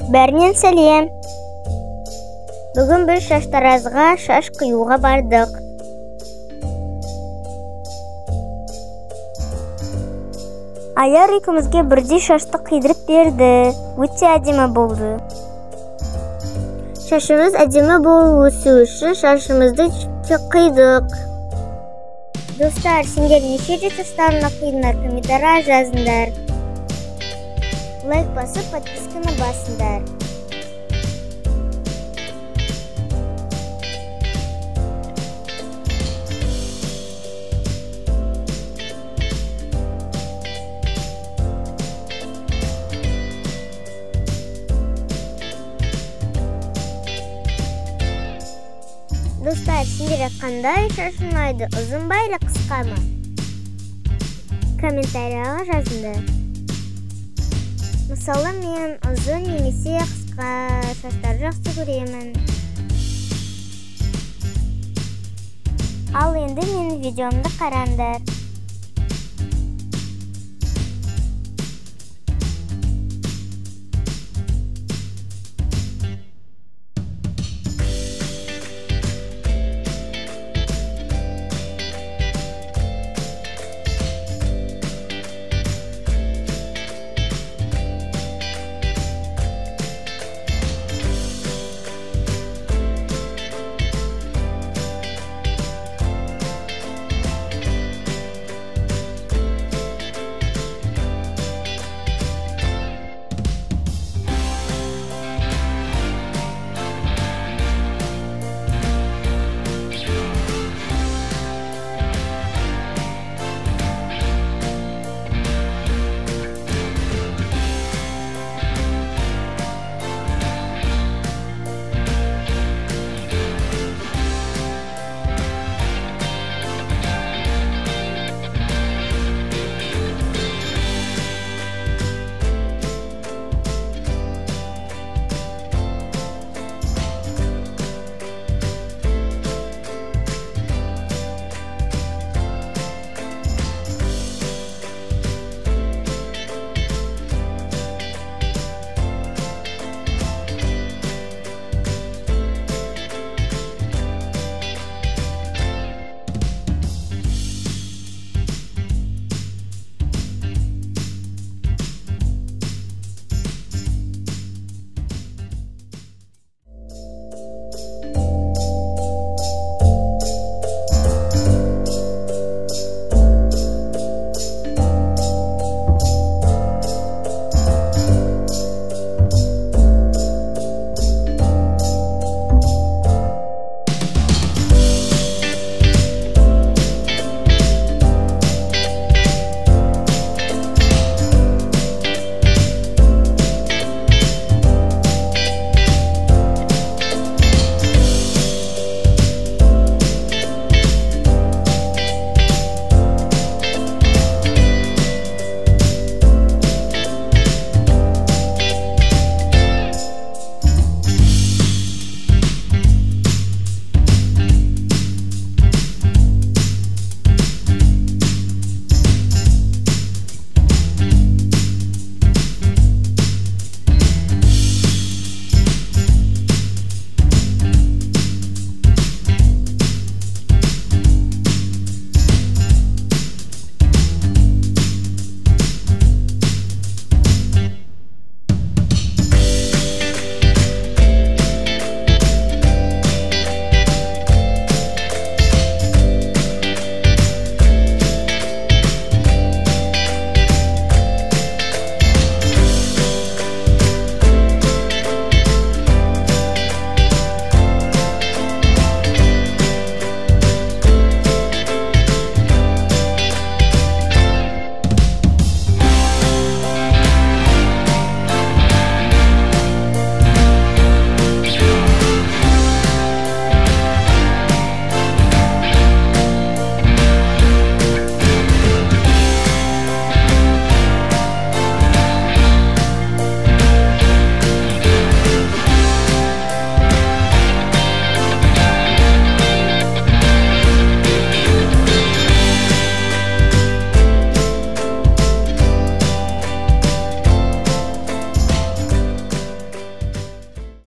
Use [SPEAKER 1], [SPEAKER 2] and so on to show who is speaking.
[SPEAKER 1] Бәрінен сәлем. Бүгін біз шаштаразға шаш қиюға бардық. Аяр екімізге бірдей шашты қидырып берді. Өте әдемі болды. Шашымыз әдемі болуы үшін шашымызды қидық. Достар, сендер неше рет шаштарына қидыңдар, комментарийға жазыңдар. Лайк басып, подписканы басыңдар. Достар, сендер қандай шаш ұнайды, ұзын ба әлі қысқа ма? Комментарийға жазыңдар. Мысалы, мен ұзын немесе қысқа шаштарды жақсы көремін. Ал енді менің видеомды қараңдар.